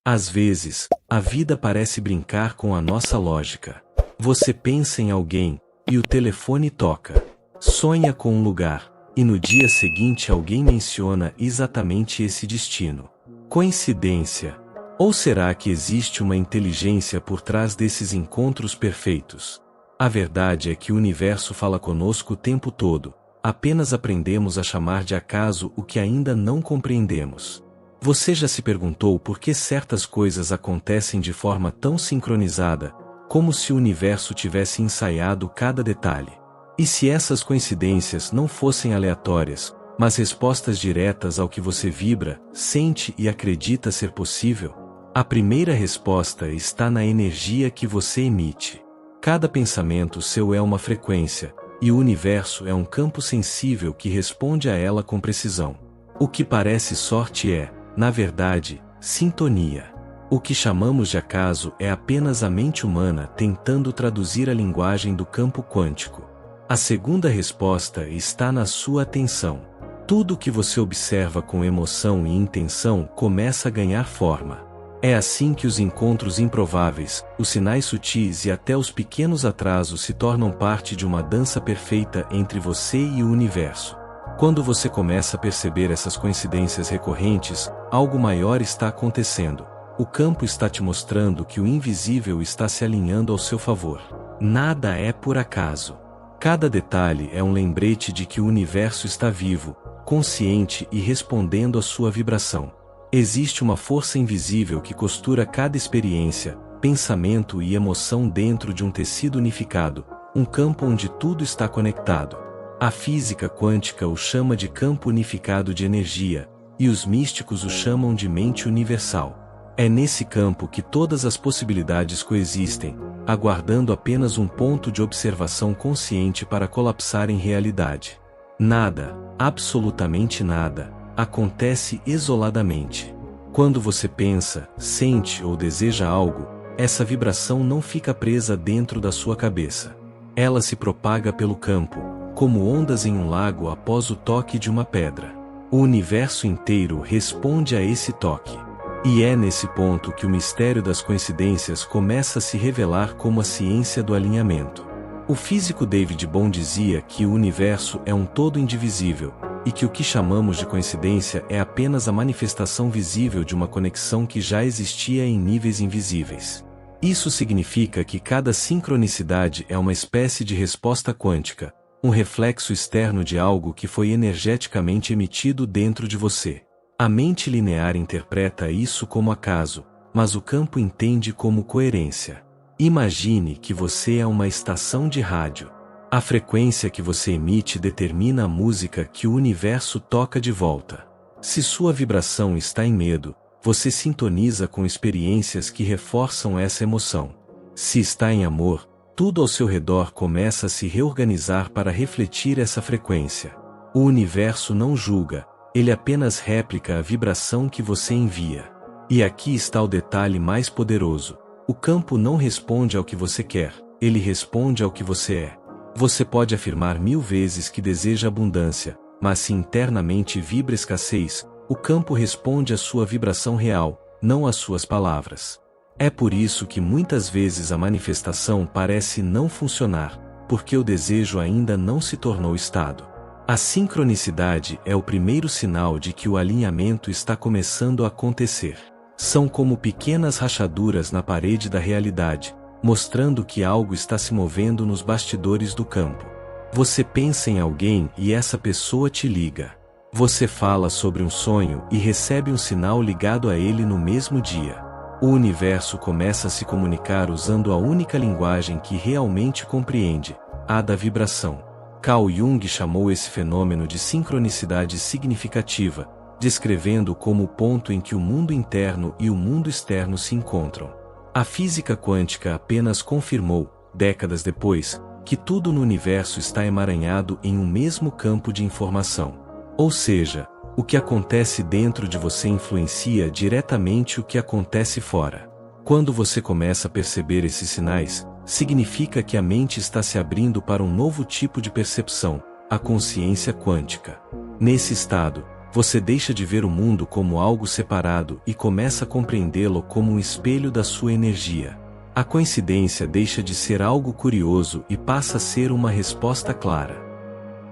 Às vezes, a vida parece brincar com a nossa lógica. Você pensa em alguém, e o telefone toca. Sonha com um lugar, e no dia seguinte alguém menciona exatamente esse destino. Coincidência? Ou será que existe uma inteligência por trás desses encontros perfeitos? A verdade é que o universo fala conosco o tempo todo, apenas aprendemos a chamar de acaso o que ainda não compreendemos. Você já se perguntou por que certas coisas acontecem de forma tão sincronizada, como se o universo tivesse ensaiado cada detalhe? E se essas coincidências não fossem aleatórias, mas respostas diretas ao que você vibra, sente e acredita ser possível? A primeira resposta está na energia que você emite. Cada pensamento seu é uma frequência, e o universo é um campo sensível que responde a ela com precisão. O que parece sorte é, na verdade, sintonia. O que chamamos de acaso é apenas a mente humana tentando traduzir a linguagem do campo quântico. A segunda resposta está na sua atenção. Tudo o que você observa com emoção e intenção começa a ganhar forma. É assim que os encontros improváveis, os sinais sutis e até os pequenos atrasos se tornam parte de uma dança perfeita entre você e o universo. Quando você começa a perceber essas coincidências recorrentes, algo maior está acontecendo. O campo está te mostrando que o invisível está se alinhando ao seu favor. Nada é por acaso. Cada detalhe é um lembrete de que o universo está vivo, consciente e respondendo à sua vibração. Existe uma força invisível que costura cada experiência, pensamento e emoção dentro de um tecido unificado, um campo onde tudo está conectado. A física quântica o chama de campo unificado de energia, e os místicos o chamam de mente universal. É nesse campo que todas as possibilidades coexistem, aguardando apenas um ponto de observação consciente para colapsar em realidade. Nada, absolutamente nada, acontece isoladamente. Quando você pensa, sente ou deseja algo, essa vibração não fica presa dentro da sua cabeça. Ela se propaga pelo campo, como ondas em um lago após o toque de uma pedra. O universo inteiro responde a esse toque. E é nesse ponto que o mistério das coincidências começa a se revelar como a ciência do alinhamento. O físico David Bohm dizia que o universo é um todo indivisível, e que o que chamamos de coincidência é apenas a manifestação visível de uma conexão que já existia em níveis invisíveis. Isso significa que cada sincronicidade é uma espécie de resposta quântica, um reflexo externo de algo que foi energeticamente emitido dentro de você. A mente linear interpreta isso como acaso, mas o campo entende como coerência. Imagine que você é uma estação de rádio. A frequência que você emite determina a música que o universo toca de volta. Se sua vibração está em medo, você sintoniza com experiências que reforçam essa emoção. Se está em amor, tudo ao seu redor começa a se reorganizar para refletir essa frequência. O universo não julga, ele apenas réplica a vibração que você envia. E aqui está o detalhe mais poderoso. O campo não responde ao que você quer, ele responde ao que você é. Você pode afirmar 1000 vezes que deseja abundância, mas se internamente vibra escassez, o campo responde à sua vibração real, não às suas palavras. É por isso que muitas vezes a manifestação parece não funcionar, porque o desejo ainda não se tornou estado. A sincronicidade é o primeiro sinal de que o alinhamento está começando a acontecer. São como pequenas rachaduras na parede da realidade, mostrando que algo está se movendo nos bastidores do campo. Você pensa em alguém e essa pessoa te liga. Você fala sobre um sonho e recebe um sinal ligado a ele no mesmo dia. O universo começa a se comunicar usando a única linguagem que realmente compreende, a da vibração. Carl Jung chamou esse fenômeno de sincronicidade significativa, descrevendo como o ponto em que o mundo interno e o mundo externo se encontram. A física quântica apenas confirmou, décadas depois, que tudo no universo está emaranhado em um mesmo campo de informação. Ou seja, o que acontece dentro de você influencia diretamente o que acontece fora. Quando você começa a perceber esses sinais, significa que a mente está se abrindo para um novo tipo de percepção, a consciência quântica. Nesse estado, Você deixa de ver o mundo como algo separado e começa a compreendê-lo como um espelho da sua energia. A coincidência deixa de ser algo curioso e passa a ser uma resposta clara.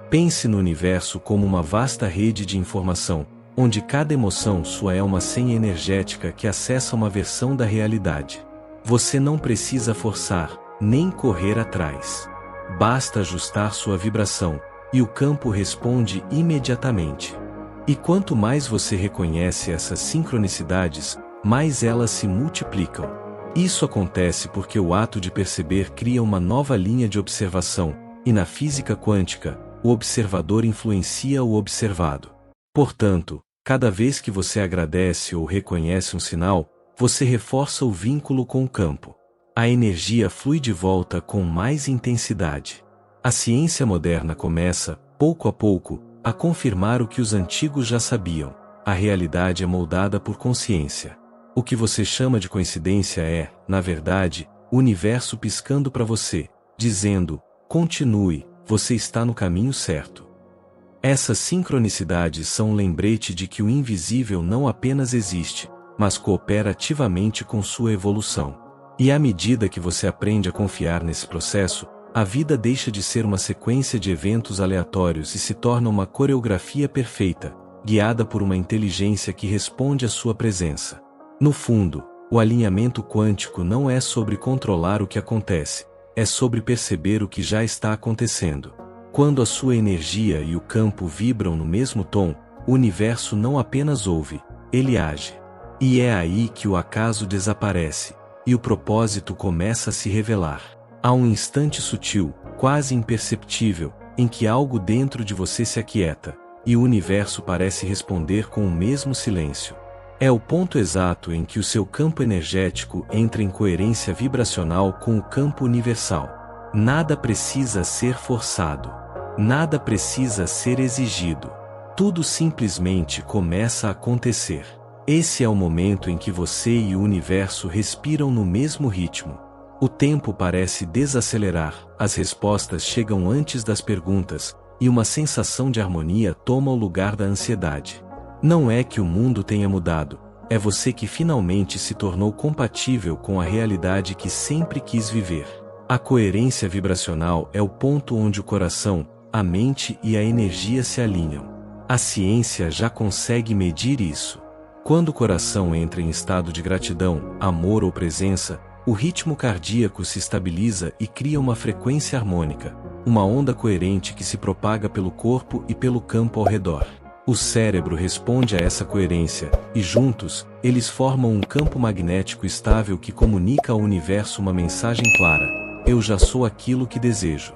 Pense no universo como uma vasta rede de informação, onde cada emoção sua é uma senha energética que acessa uma versão da realidade. Você não precisa forçar, nem correr atrás. Basta ajustar sua vibração, e o campo responde imediatamente. E quanto mais você reconhece essas sincronicidades, mais elas se multiplicam. Isso acontece porque o ato de perceber cria uma nova linha de observação, e na física quântica, o observador influencia o observado. Portanto, cada vez que você agradece ou reconhece um sinal, você reforça o vínculo com o campo. A energia flui de volta com mais intensidade. A ciência moderna começa, pouco a pouco, a confirmar o que os antigos já sabiam. A realidade é moldada por consciência. O que você chama de coincidência é, na verdade, o universo piscando para você, dizendo: continue, você está no caminho certo. Essas sincronicidades são um lembrete de que o invisível não apenas existe, mas coopera ativamente com sua evolução. E à medida que você aprende a confiar nesse processo, a vida deixa de ser uma sequência de eventos aleatórios e se torna uma coreografia perfeita, guiada por uma inteligência que responde à sua presença. No fundo, o alinhamento quântico não é sobre controlar o que acontece, é sobre perceber o que já está acontecendo. Quando a sua energia e o campo vibram no mesmo tom, o universo não apenas ouve, ele age. E é aí que o acaso desaparece, e o propósito começa a se revelar. Há um instante sutil, quase imperceptível, em que algo dentro de você se aquieta, e o universo parece responder com o mesmo silêncio. É o ponto exato em que o seu campo energético entra em coerência vibracional com o campo universal. Nada precisa ser forçado. Nada precisa ser exigido. Tudo simplesmente começa a acontecer. Esse é o momento em que você e o universo respiram no mesmo ritmo. O tempo parece desacelerar, as respostas chegam antes das perguntas, e uma sensação de harmonia toma o lugar da ansiedade. Não é que o mundo tenha mudado, é você que finalmente se tornou compatível com a realidade que sempre quis viver. A coerência vibracional é o ponto onde o coração, a mente e a energia se alinham. A ciência já consegue medir isso. Quando o coração entra em estado de gratidão, amor ou presença, o ritmo cardíaco se estabiliza e cria uma frequência harmônica, uma onda coerente que se propaga pelo corpo e pelo campo ao redor. O cérebro responde a essa coerência, e juntos, eles formam um campo magnético estável que comunica ao universo uma mensagem clara: eu já sou aquilo que desejo.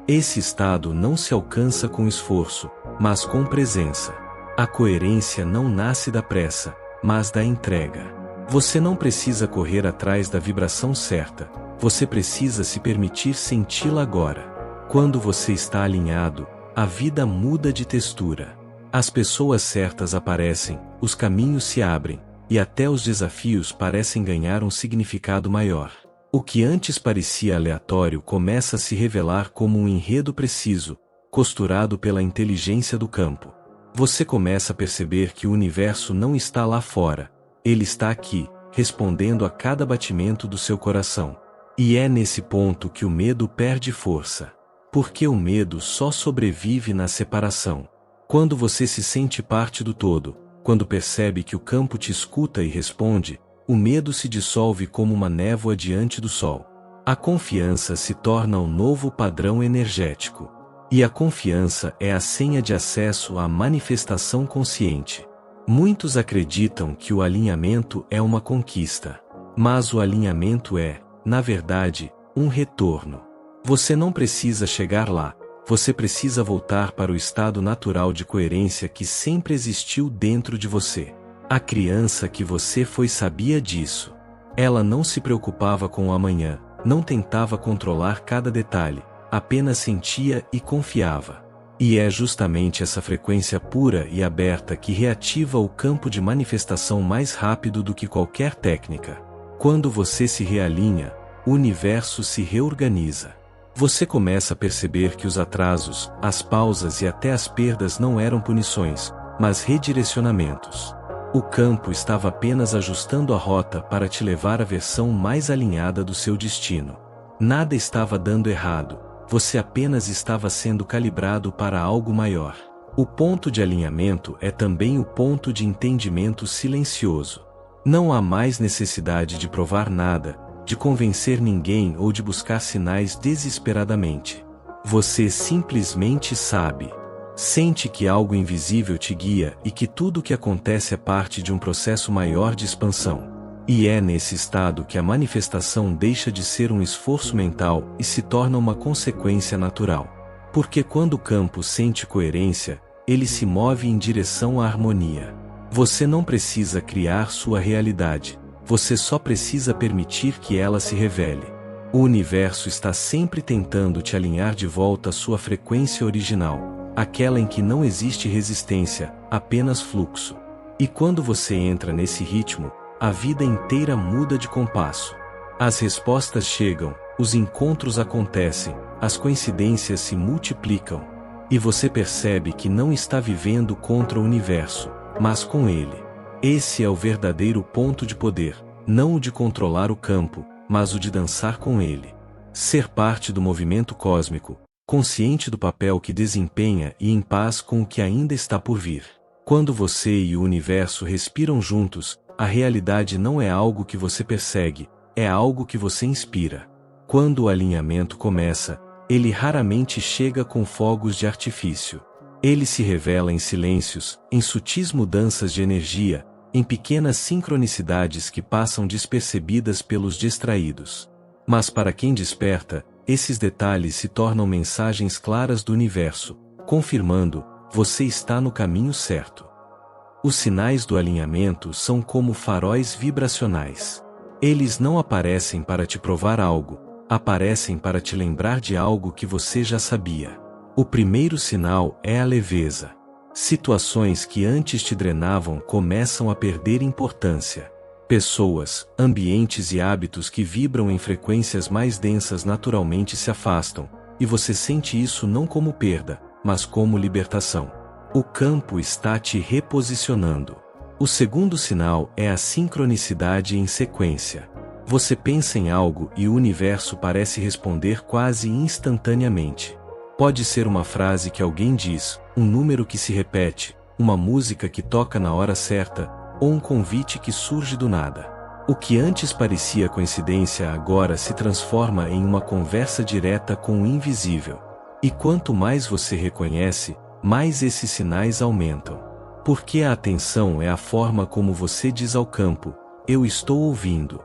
Esse estado não se alcança com esforço, mas com presença. A coerência não nasce da pressa, mas da entrega. Você não precisa correr atrás da vibração certa, você precisa se permitir senti-la agora. Quando você está alinhado, a vida muda de textura. As pessoas certas aparecem, os caminhos se abrem, e até os desafios parecem ganhar um significado maior. O que antes parecia aleatório começa a se revelar como um enredo preciso, costurado pela inteligência do campo. Você começa a perceber que o universo não está lá fora, ele está aqui, respondendo a cada batimento do seu coração. E é nesse ponto que o medo perde força. Porque o medo só sobrevive na separação. Quando você se sente parte do todo, quando percebe que o campo te escuta e responde, o medo se dissolve como uma névoa diante do sol. A confiança se torna um novo padrão energético. E a confiança é a senha de acesso à manifestação consciente. Muitos acreditam que o alinhamento é uma conquista. Mas o alinhamento é, na verdade, um retorno. Você não precisa chegar lá, você precisa voltar para o estado natural de coerência que sempre existiu dentro de você. A criança que você foi sabia disso. Ela não se preocupava com o amanhã, não tentava controlar cada detalhe, apenas sentia e confiava. E é justamente essa frequência pura e aberta que reativa o campo de manifestação mais rápido do que qualquer técnica. Quando você se realinha, o universo se reorganiza. Você começa a perceber que os atrasos, as pausas e até as perdas não eram punições, mas redirecionamentos. O campo estava apenas ajustando a rota para te levar à versão mais alinhada do seu destino. Nada estava dando errado, você apenas estava sendo calibrado para algo maior. O ponto de alinhamento é também o ponto de entendimento silencioso. Não há mais necessidade de provar nada, de convencer ninguém ou de buscar sinais desesperadamente. Você simplesmente sabe. Sente que algo invisível te guia e que tudo o que acontece é parte de um processo maior de expansão. E é nesse estado que a manifestação deixa de ser um esforço mental e se torna uma consequência natural. Porque quando o campo sente coerência, ele se move em direção à harmonia. Você não precisa criar sua realidade, você só precisa permitir que ela se revele. O universo está sempre tentando te alinhar de volta à sua frequência original, aquela em que não existe resistência, apenas fluxo. E quando você entra nesse ritmo, a vida inteira muda de compasso. As respostas chegam, os encontros acontecem, as coincidências se multiplicam. E você percebe que não está vivendo contra o universo, mas com ele. Esse é o verdadeiro ponto de poder, não o de controlar o campo, mas o de dançar com ele. Ser parte do movimento cósmico, consciente do papel que desempenha e em paz com o que ainda está por vir. Quando você e o universo respiram juntos, a realidade não é algo que você persegue, é algo que você inspira. Quando o alinhamento começa, ele raramente chega com fogos de artifício. Ele se revela em silêncios, em sutis mudanças de energia, em pequenas sincronicidades que passam despercebidas pelos distraídos. Mas para quem desperta, esses detalhes se tornam mensagens claras do universo, confirmando: você está no caminho certo. Os sinais do alinhamento são como faróis vibracionais. Eles não aparecem para te provar algo, aparecem para te lembrar de algo que você já sabia. O primeiro sinal é a leveza. Situações que antes te drenavam começam a perder importância. Pessoas, ambientes e hábitos que vibram em frequências mais densas naturalmente se afastam, e você sente isso não como perda, mas como libertação. O campo está te reposicionando. O segundo sinal é a sincronicidade em sequência. Você pensa em algo e o universo parece responder quase instantaneamente. Pode ser uma frase que alguém diz, um número que se repete, uma música que toca na hora certa, ou um convite que surge do nada. O que antes parecia coincidência agora se transforma em uma conversa direta com o invisível. E quanto mais você reconhece, mais esses sinais aumentam. Porque a atenção é a forma como você diz ao campo: eu estou ouvindo.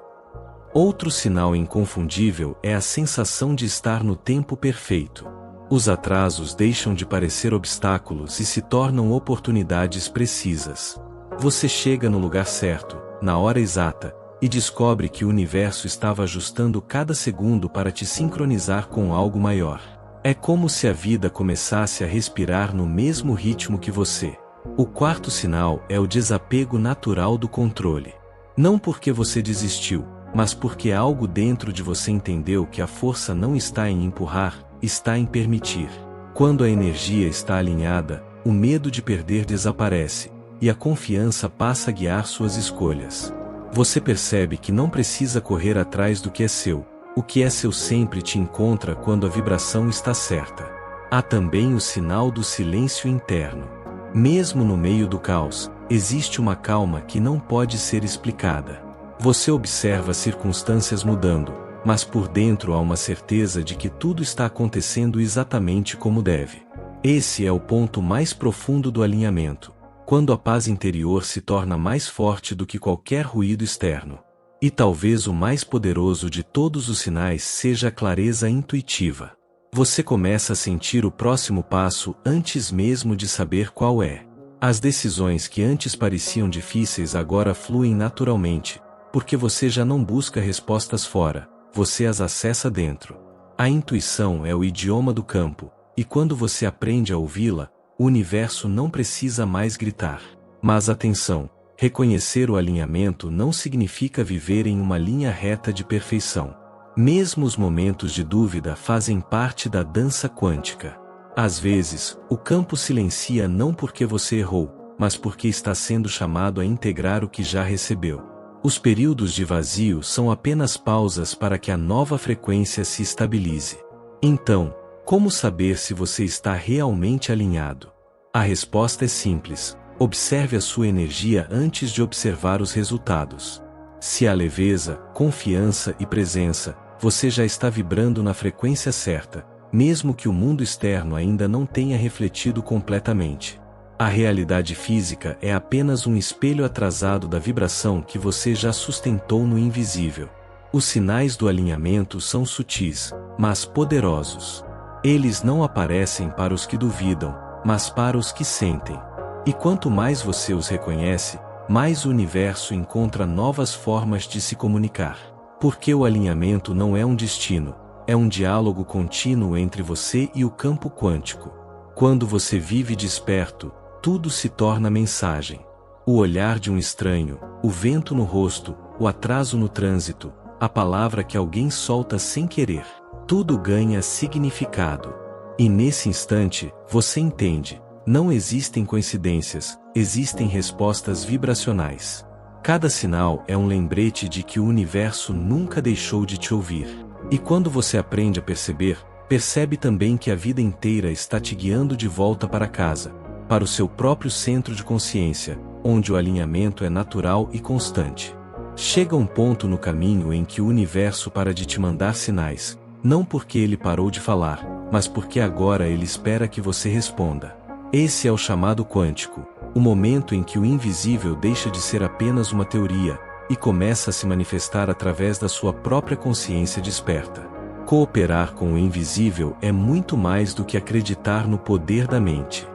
Outro sinal inconfundível é a sensação de estar no tempo perfeito. Os atrasos deixam de parecer obstáculos e se tornam oportunidades precisas. Você chega no lugar certo, na hora exata, e descobre que o universo estava ajustando cada segundo para te sincronizar com algo maior. É como se a vida começasse a respirar no mesmo ritmo que você. O quarto sinal é o desapego natural do controle. Não porque você desistiu, mas porque algo dentro de você entendeu que a força não está em empurrar, está em permitir. Quando a energia está alinhada, o medo de perder desaparece, e a confiança passa a guiar suas escolhas. Você percebe que não precisa correr atrás do que é seu. O que é seu sempre te encontra quando a vibração está certa. Há também o sinal do silêncio interno. Mesmo no meio do caos, existe uma calma que não pode ser explicada. Você observa circunstâncias mudando, mas por dentro há uma certeza de que tudo está acontecendo exatamente como deve. Esse é o ponto mais profundo do alinhamento, quando a paz interior se torna mais forte do que qualquer ruído externo. E talvez o mais poderoso de todos os sinais seja a clareza intuitiva. Você começa a sentir o próximo passo antes mesmo de saber qual é. As decisões que antes pareciam difíceis agora fluem naturalmente, porque você já não busca respostas fora, você as acessa dentro. A intuição é o idioma do campo, e quando você aprende a ouvi-la, o universo não precisa mais gritar. Mas atenção! Reconhecer o alinhamento não significa viver em uma linha reta de perfeição. Mesmo os momentos de dúvida fazem parte da dança quântica. Às vezes, o campo silencia não porque você errou, mas porque está sendo chamado a integrar o que já recebeu. Os períodos de vazio são apenas pausas para que a nova frequência se estabilize. Então, como saber se você está realmente alinhado? A resposta é simples: observe a sua energia antes de observar os resultados. Se há leveza, confiança e presença, você já está vibrando na frequência certa, mesmo que o mundo externo ainda não tenha refletido completamente. A realidade física é apenas um espelho atrasado da vibração que você já sustentou no invisível. Os sinais do alinhamento são sutis, mas poderosos. Eles não aparecem para os que duvidam, mas para os que sentem. E quanto mais você os reconhece, mais o universo encontra novas formas de se comunicar. Porque o alinhamento não é um destino, é um diálogo contínuo entre você e o campo quântico. Quando você vive desperto, tudo se torna mensagem. O olhar de um estranho, o vento no rosto, o atraso no trânsito, a palavra que alguém solta sem querer. Tudo ganha significado. E nesse instante, você entende: não existem coincidências, existem respostas vibracionais. Cada sinal é um lembrete de que o universo nunca deixou de te ouvir. E quando você aprende a perceber, percebe também que a vida inteira está te guiando de volta para casa, para o seu próprio centro de consciência, onde o alinhamento é natural e constante. Chega um ponto no caminho em que o universo para de te mandar sinais, não porque ele parou de falar, mas porque agora ele espera que você responda. Esse é o chamado quântico, o momento em que o invisível deixa de ser apenas uma teoria e começa a se manifestar através da sua própria consciência desperta. Cooperar com o invisível é muito mais do que acreditar no poder da mente.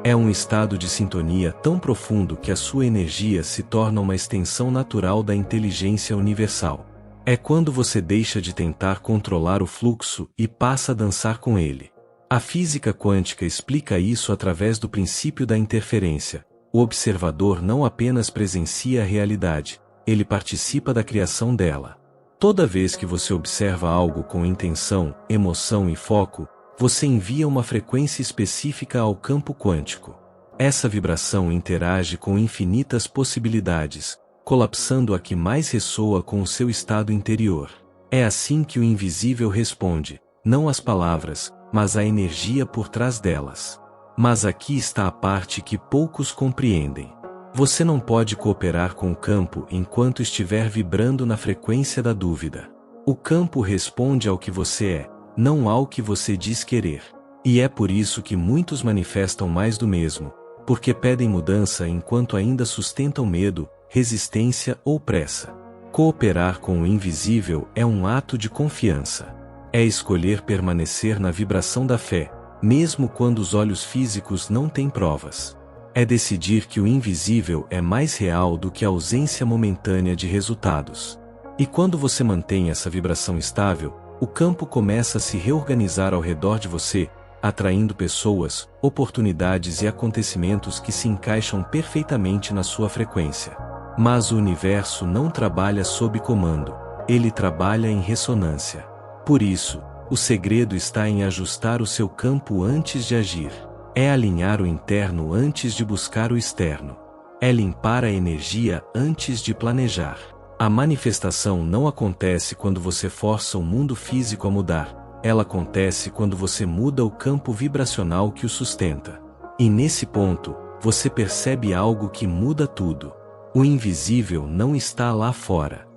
É um estado de sintonia tão profundo que a sua energia se torna uma extensão natural da inteligência universal. É quando você deixa de tentar controlar o fluxo e passa a dançar com ele. A física quântica explica isso através do princípio da interferência. O observador não apenas presencia a realidade, ele participa da criação dela. Toda vez que você observa algo com intenção, emoção e foco, você envia uma frequência específica ao campo quântico. Essa vibração interage com infinitas possibilidades, colapsando a que mais ressoa com o seu estado interior. É assim que o invisível responde, não às palavras, mas à energia por trás delas. Mas aqui está a parte que poucos compreendem. Você não pode cooperar com o campo enquanto estiver vibrando na frequência da dúvida. O campo responde ao que você é, não ao que você diz querer. E é por isso que muitos manifestam mais do mesmo, porque pedem mudança enquanto ainda sustentam medo, resistência ou pressa. Cooperar com o invisível é um ato de confiança. É escolher permanecer na vibração da fé, mesmo quando os olhos físicos não têm provas. É decidir que o invisível é mais real do que a ausência momentânea de resultados. E quando você mantém essa vibração estável, o campo começa a se reorganizar ao redor de você, atraindo pessoas, oportunidades e acontecimentos que se encaixam perfeitamente na sua frequência. Mas o universo não trabalha sob comando, ele trabalha em ressonância. Por isso, o segredo está em ajustar o seu campo antes de agir. É alinhar o interno antes de buscar o externo. É limpar a energia antes de planejar. A manifestação não acontece quando você força o mundo físico a mudar, ela acontece quando você muda o campo vibracional que o sustenta. E nesse ponto, você percebe algo que muda tudo. O invisível não está lá fora.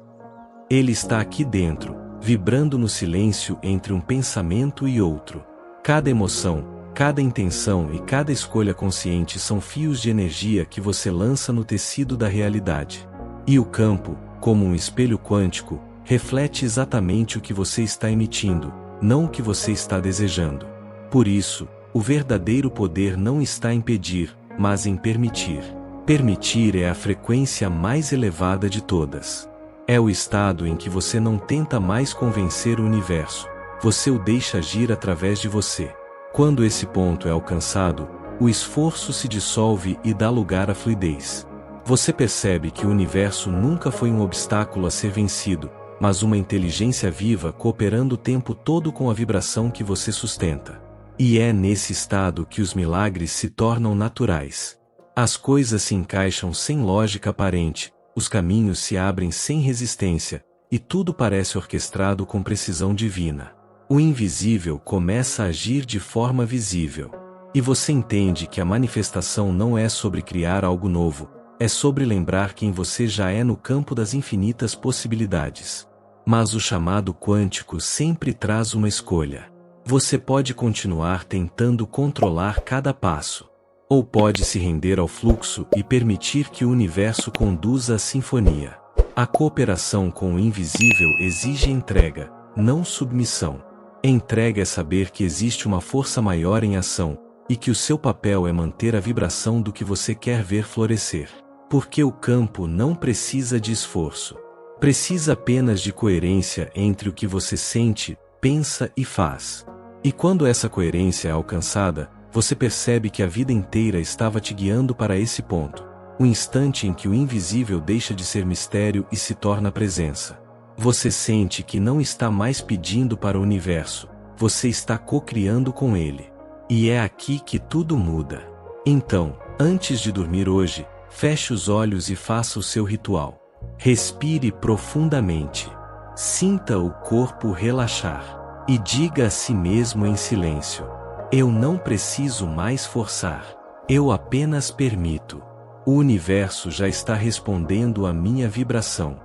Ele está aqui dentro, vibrando no silêncio entre um pensamento e outro. Cada emoção, cada intenção e cada escolha consciente são fios de energia que você lança no tecido da realidade. E o campo, como um espelho quântico, reflete exatamente o que você está emitindo, não o que você está desejando. Por isso, o verdadeiro poder não está em pedir, mas em permitir. Permitir é a frequência mais elevada de todas. É o estado em que você não tenta mais convencer o universo, você o deixa agir através de você. Quando esse ponto é alcançado, o esforço se dissolve e dá lugar à fluidez. Você percebe que o universo nunca foi um obstáculo a ser vencido, mas uma inteligência viva cooperando o tempo todo com a vibração que você sustenta. E é nesse estado que os milagres se tornam naturais. As coisas se encaixam sem lógica aparente, os caminhos se abrem sem resistência, e tudo parece orquestrado com precisão divina. O invisível começa a agir de forma visível. E você entende que a manifestação não é sobre criar algo novo, é sobre lembrar quem você já é no campo das infinitas possibilidades. Mas o chamado quântico sempre traz uma escolha. Você pode continuar tentando controlar cada passo. Ou pode se render ao fluxo e permitir que o universo conduza a sinfonia. A cooperação com o invisível exige entrega, não submissão. Entrega é saber que existe uma força maior em ação, e que o seu papel é manter a vibração do que você quer ver florescer. Porque o campo não precisa de esforço. Precisa apenas de coerência entre o que você sente, pensa e faz. E quando essa coerência é alcançada, você percebe que a vida inteira estava te guiando para esse ponto. O instante em que o invisível deixa de ser mistério e se torna presença. Você sente que não está mais pedindo para o universo, você está co-criando com ele. E é aqui que tudo muda. Então, antes de dormir hoje, feche os olhos e faça o seu ritual. Respire profundamente. Sinta o corpo relaxar. E diga a si mesmo em silêncio: eu não preciso mais forçar. Eu apenas permito. O universo já está respondendo à minha vibração.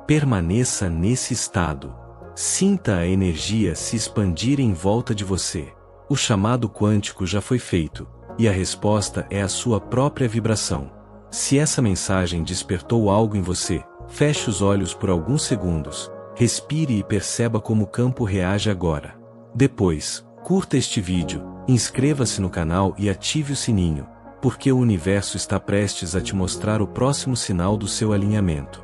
Permaneça nesse estado. Sinta a energia se expandir em volta de você. O chamado quântico já foi feito, e a resposta é a sua própria vibração. Se essa mensagem despertou algo em você, feche os olhos por alguns segundos, respire e perceba como o campo reage agora. Depois, curta este vídeo, inscreva-se no canal e ative o sininho, porque o universo está prestes a te mostrar o próximo sinal do seu alinhamento.